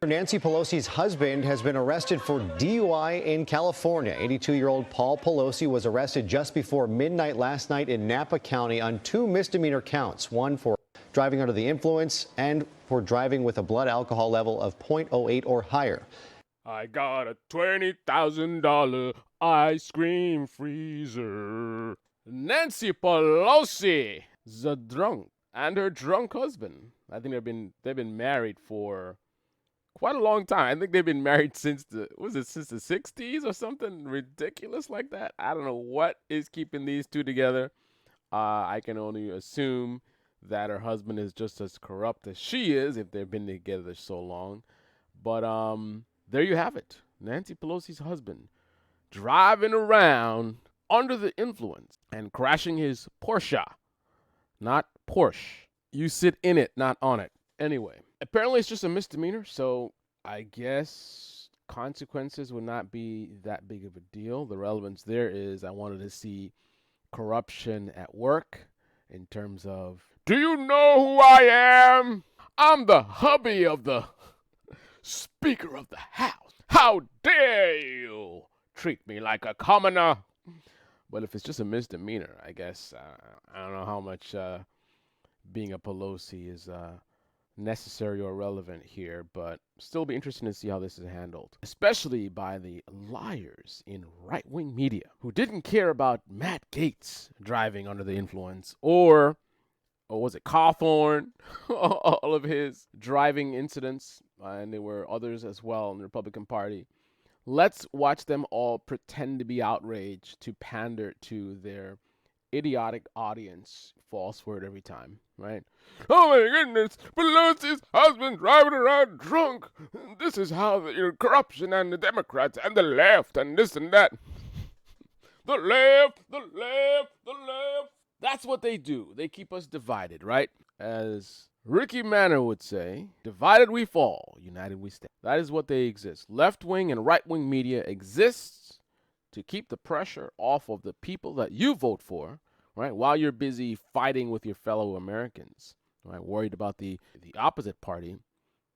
Nancy Pelosi's husband has been arrested for DUI in California. 82-year-old Paul Pelosi was arrested just before midnight last night in Napa County on 2 misdemeanor counts, one for driving under the influence and for driving with a blood alcohol level of 0.08 or higher. I got a $20,000 ice cream freezer. Nancy Pelosi, the drunk, and her drunk husband. I think they've been married for quite a long time. I think they've been married since the 60s or something ridiculous like that. I don't know what is keeping these two together. I can only assume that her husband is just as corrupt as she is if they've been together so long. But there you have it. Nancy Pelosi's husband driving around under the influence and crashing his Porsche, not Porsche. You sit in it, not on it. Anyway, apparently it's just a misdemeanor, so I guess consequences would not be that big of a deal. The relevance there is I wanted to see corruption at work in terms of, do you know who I am? I'm the hubby of the Speaker of the House. How dare you treat me like a commoner? But if it's just a misdemeanor, I guess I don't know how much being a Pelosi is necessary or relevant here, but still be interesting to see how this is handled, especially by the liars in right-wing media who didn't care about Matt Gaetz driving under the influence or was it Cawthorn, all of his driving incidents, and there were others as well in the Republican Party. Let's watch them all pretend to be outraged to pander to their idiotic audience. False for it every time, right? Oh my goodness, Pelosi's husband driving around drunk. This is how the corruption and the Democrats and the left and this and that. The left. That's what they do. They keep us divided, right? As Ricky Manor would say, divided we fall, united we stand. That is what they exist. Left-wing and right-wing media exists to keep the pressure off of the people that you vote for, right? While you're busy fighting with your fellow Americans, right? Worried about the opposite party.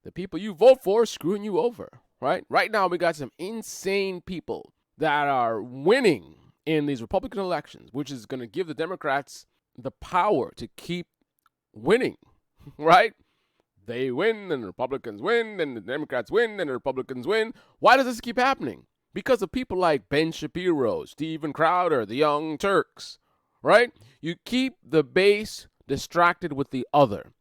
The people you vote for are screwing you over, right? Right now, we got some insane people that are winning in these Republican elections, which is going to give the Democrats the power to keep winning, right? They win, and the Republicans win, and the Democrats win, and the Republicans win. Why does this keep happening? Because of people like Ben Shapiro, Steven Crowder, the Young Turks, right? You keep the base distracted with the other.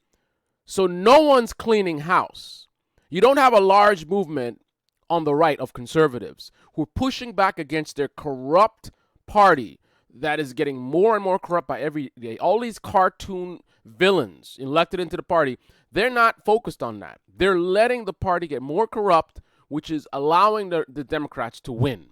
So no one's cleaning house. You don't have a large movement on the right of conservatives who are pushing back against their corrupt party that is getting more and more corrupt by every day. All these cartoon villains elected into the party, they're not focused on that. They're letting the party get more corrupt, which is allowing the Democrats to win,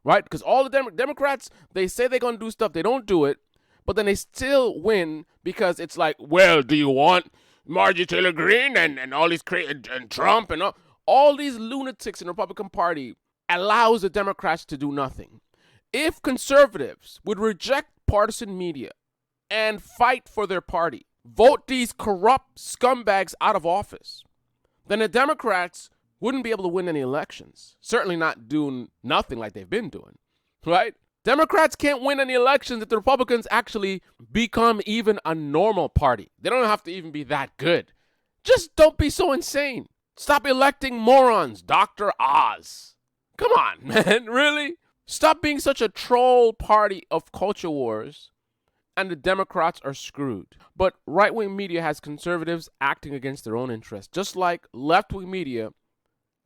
right? Because all the Democrats, they say they're going to do stuff, they don't do it, but then they still win because it's like, well, do you want Marjorie Taylor Greene and all these and Trump and all these lunatics in the Republican Party allows the Democrats to do nothing. If conservatives would reject partisan media and fight for their party, vote these corrupt scumbags out of office, then the Democrats wouldn't be able to win any elections. Certainly not doing nothing like they've been doing, right? Democrats can't win any elections if the Republicans actually become even a normal party. They don't have to even be that good. Just don't be so insane. Stop electing morons, Dr. Oz. Come on, man, really? Stop being such a troll party of culture wars, and the Democrats are screwed. But right-wing media has conservatives acting against their own interests, just like left-wing media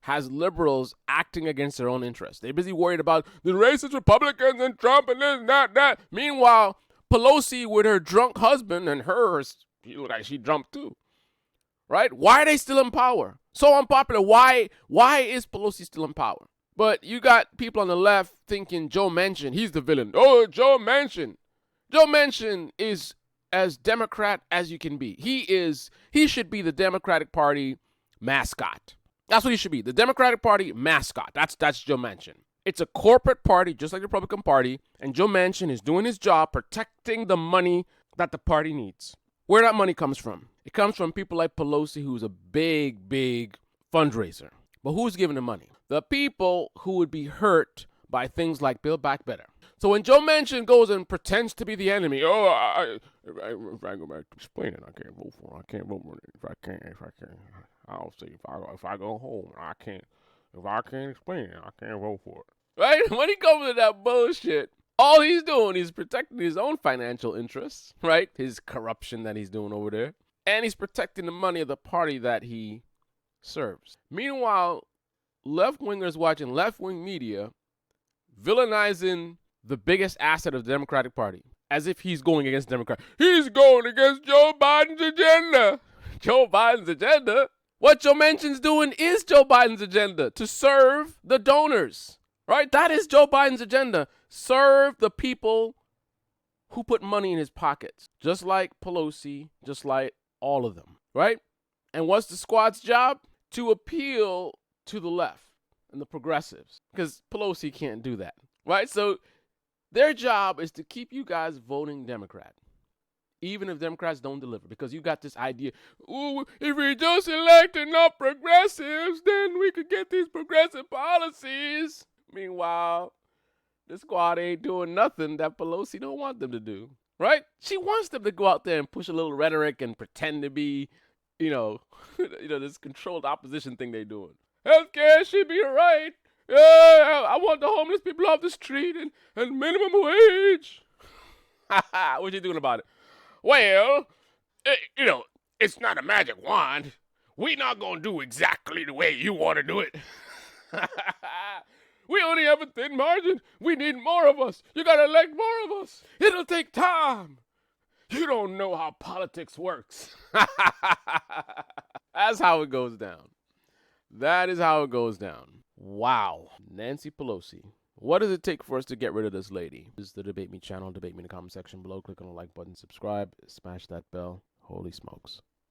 has liberals acting against their own interests. They're busy worried about the racist Republicans and Trump and this and that. Meanwhile, Pelosi with her drunk husband and she looked like she drunk too, right? Why are they still in power? So unpopular. Why is Pelosi still in power? But you got people on the left thinking Joe Manchin, he's the villain. Oh, Joe Manchin. Joe Manchin is as Democrat as you can be. He should be the Democratic Party mascot. That's what he should be. The Democratic Party mascot. That's Joe Manchin. It's a corporate party, just like the Republican Party, and Joe Manchin is doing his job protecting the money that the party needs. Where that money comes from? It comes from people like Pelosi, who's a big, big fundraiser. But who's giving the money? The people who would be hurt by things like Build Back Better. So when Joe Manchin goes and pretends to be the enemy, if I go back to explaining, I can't vote for it. I can't vote for it. If I can't. I'll say if I go home, I can't. If I can't explain it, I can't vote for it. Right? When he comes with that bullshit, all he's doing is protecting his own financial interests, right? His corruption that he's doing over there. And he's protecting the money of the party that he serves. Meanwhile, left-wingers watching left-wing media villainizing the biggest asset of the Democratic Party as if he's going against Democrats. He's going against Joe Biden's agenda. Joe Biden's agenda? What Joe Manchin's doing is Joe Biden's agenda, to serve the donors, right? That is Joe Biden's agenda. Serve the people who put money in his pockets, just like Pelosi, just like all of them, right? And what's the squad's job? To appeal to the left and the progressives, because Pelosi can't do that, right? So their job is to keep you guys voting Democrat, even if Democrats don't deliver, because you got this idea, ooh, if we just elect enough progressives, then we could get these progressive policies. Meanwhile, the squad ain't doing nothing that Pelosi don't want them to do, right? She wants them to go out there and push a little rhetoric and pretend to be, this controlled opposition thing they're doing. Healthcare should be right. I want the homeless people off the street and minimum wage. What you doing about it? Well, it's not a magic wand. We're not going to do exactly the way you want to do it. We only have a thin margin. We need more of us. You got to elect more of us. It'll take time. You don't know how politics works. That's how it goes down. That is how it goes down. Wow. Nancy Pelosi. What does it take for us to get rid of this lady? This is the Debate Me channel. Debate me in the comment section below. Click on the like button, subscribe, smash that bell. Holy smokes.